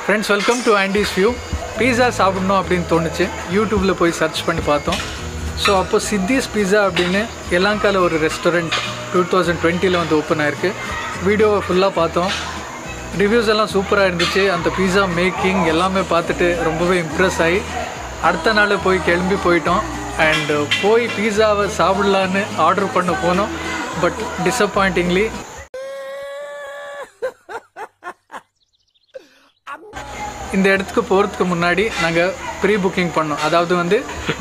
Friends, welcome to Andy's View. Pizza சாப்பிடணும் அப்படின்னு தோணுச்சு. யூடியூப்ல போய் சர்ச் பண்ணி பார்த்தோம். ஸோ அப்போ சித்திஸ் பீஸா அப்படின்னு யெலாங்காவில் ஒரு ரெஸ்டாரண்ட் 2020 வந்து ஓப்பன் ஆயிருக்கு. வீடியோவை ஃபுல்லாக பார்த்தோம். ரிவ்யூஸ் எல்லாம் சூப்பராக இருந்துச்சு. அந்த பீஸா மேக்கிங் எல்லாமே பார்த்துட்டு ரொம்பவே இம்ப்ரெஸ் ஆகி அடுத்த நாள் போய் கிளம்பி போயிட்டோம். அண்ட் போய் பீஸாவை சாப்பிட்லான்னு ஆர்டர் பண்ண போனோம். பட் டிஸப்பாயிண்டிங்லி இந்த இடத்துக்கு போகிறதுக்கு முன்னாடி நாங்கள் ப்ரீ புக்கிங் பண்ணோம். அதாவது வந்து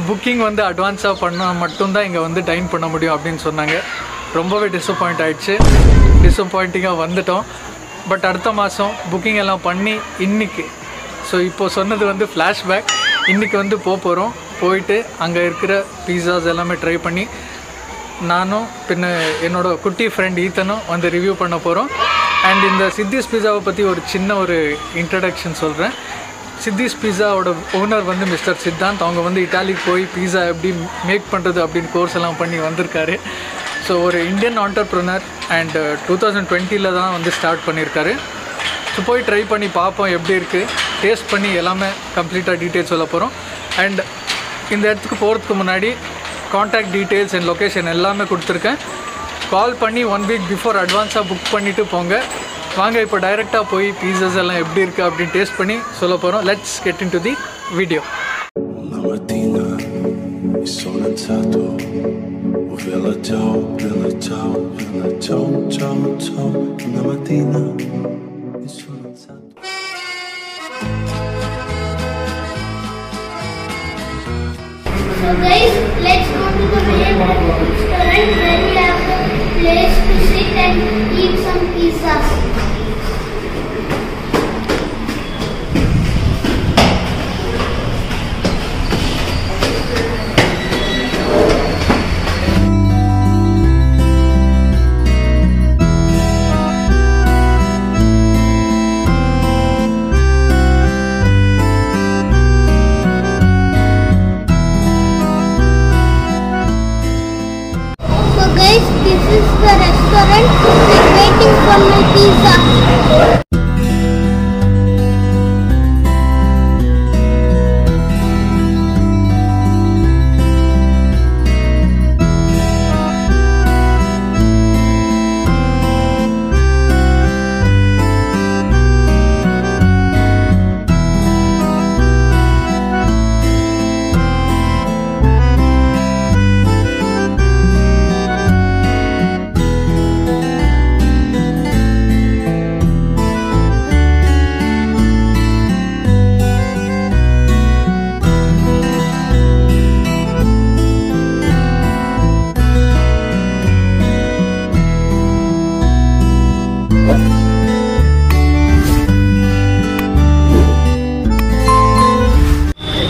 புக்கிங் வந்து அட்வான்ஸாக பண்ணால் மட்டும்தான் இங்கே வந்து டைன் பண்ண முடியும் அப்படின்னு சொன்னாங்க. ரொம்பவே டிஸப்பாயிண்ட் ஆகிடுச்சு. டிஸப்பாயிண்டிங்காக வந்துட்டோம். பட் அடுத்த மாதம் புக்கிங் எல்லாம் பண்ணி இன்றைக்கி இப்போது சொன்னது வந்து ஃப்ளாஷ்பேக். இன்றைக்கி வந்து போகிறோம். போயிட்டு அங்கே இருக்கிற பீஸாஸ் எல்லாமே ட்ரை பண்ணி நானும் பின்ன என்னோடய குட்டி ஃப்ரெண்ட் ஈத்தனும் வந்து ரிவ்யூ பண்ண போகிறோம். அண்ட் இந்த சித்திஸ் பீஸாவை பற்றி ஒரு சின்ன ஒரு இன்ட்ரடக்ஷன் சொல்கிறேன். சித்திஸ் பீஸாவோட ஓனர் வந்து மிஸ்டர் சித்தாந்த். அவங்க வந்து இட்டாலிக்கு போய் பீஸா எப்படி மேக் பண்ணுறது அப்படின்னு கோர்ஸ் எல்லாம் பண்ணி வந்திருக்காரு. ஸோ ஒரு இந்தியன் ஆண்டர்ப்ரனர் அண்ட் 2020 தான் வந்து ஸ்டார்ட் பண்ணியிருக்காரு. ஸோ போய் ட்ரை பண்ணி பார்ப்போம் எப்படி இருக்குது, டேஸ்ட் பண்ணி எல்லாமே கம்ப்ளீட்டாக டீட்டெயில்ஸ் சொல்ல போகிறோம். அண்ட் இந்த இடத்துக்கு போகிறதுக்கு முன்னாடி காண்டாக்ட் டீட்டெயில்ஸ் அண்ட் லொக்கேஷன் எல்லாமே கொடுத்துருக்கேன். கால் பண்ணி 1 வீக் பிஃபோர் அட்வான்ஸாக புக் பண்ணிவிட்டு போங்க. வாங்க இப்போ டைரெக்டாக போய் பீஸாஸ் எல்லாம் எப்படி இருக்குது அப்படின்னு டேஸ்ட் பண்ணி சொல்ல போகிறோம். Let's get in to the video. So guys, let's go to the main restaurant where we have a place to sit and eat some pizzas. This is the restaurant. We're waiting for my pizza.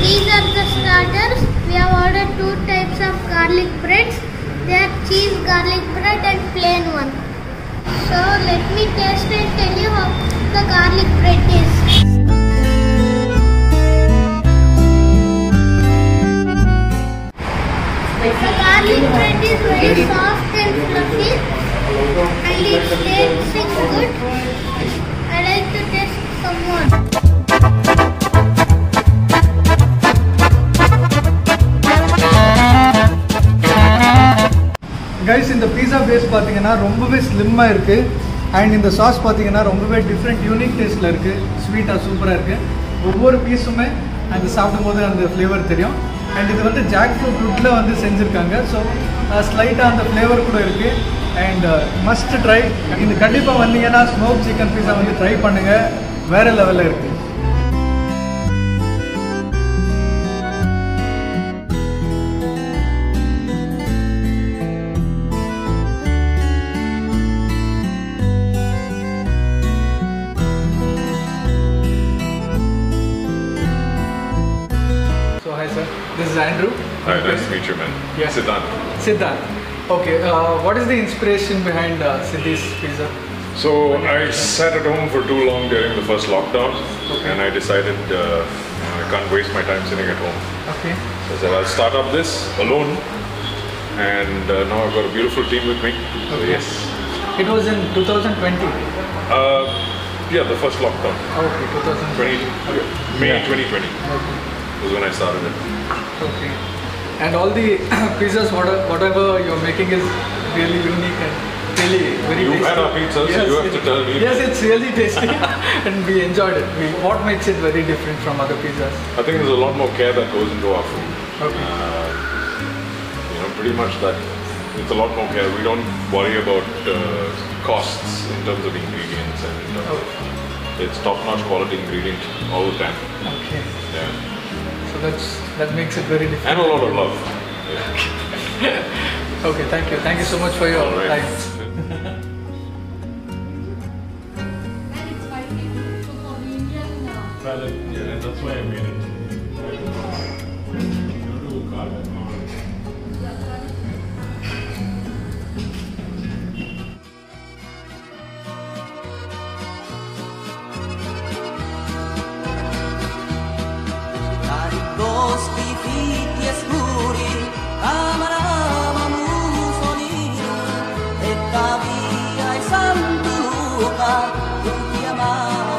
These are the starters. We have ordered 2 types of garlic breads. They are cheese garlic bread and plain one. So let me taste and tell you how the garlic bread is. The garlic bread is very soft and fluffy and it tastes good. I like to taste some more. Guys, இந்த pizza base பார்த்தீங்கன்னா ரொம்பவே ஸ்லிம்மாக இருக்குது. And இந்த sauce பார்த்தீங்கன்னா ரொம்பவே different unique டேஸ்ட்டில் இருக்குது. ஸ்வீட்டாக சூப்பராக இருக்குது. ஒவ்வொரு பீஸுமே அது சாப்பிடும்போது அந்த ஃப்ளேவர் தெரியும். அண்ட் இது வந்து ஜாக் ஃப்ரூட்டில் வந்து செஞ்சுருக்காங்க. ஸோ ஸ்லைட்டாக அந்த ஃப்ளேவர் கூட இருக்குது. And must try. இது கண்டிப்பாக வந்தீங்கன்னா ஸ்மோக் சிக்கன் பீஸா வந்து ட்ரை பண்ணுங்கள். வேறு லெவலில் இருக்குது. Hi sir, this is Andrew. Hi, nice to meet you, man. Yeah. Siddhanth. Siddhanth. Okay, what is the inspiration behind Siddy's pizza? So I sat at home for too long during the first lockdown, and I decided I can't waste my time sitting at home. Okay. So I said I'll start up this alone, and now I've got a beautiful team with me. So okay. yes. It was in 2020. Yeah, the first lockdown. Okay, 2020. May 2020 Okay. was when I started it. Okay. And all the pizzas, whatever you're making is really unique and really very tasty. You've had our pizzas, so you have to tell me. Yes, it's really tasty and we enjoyed it. What makes it very different from other pizzas? I think there's a lot more care that goes into our food. Okay. Pretty much that. It's a lot more care. We don't worry about costs in terms of ingredients and in terms of, it's top-notch quality ingredient all the time. Okay. Yeah. So that makes it very different. And a lot of love. Yeah. Okay, thank you. Thank you so much for your All right. time. Yeah, that's why I made it. Boschi fitti e scuri, amaravamo Mussolini e da via e San Luca tutti amavano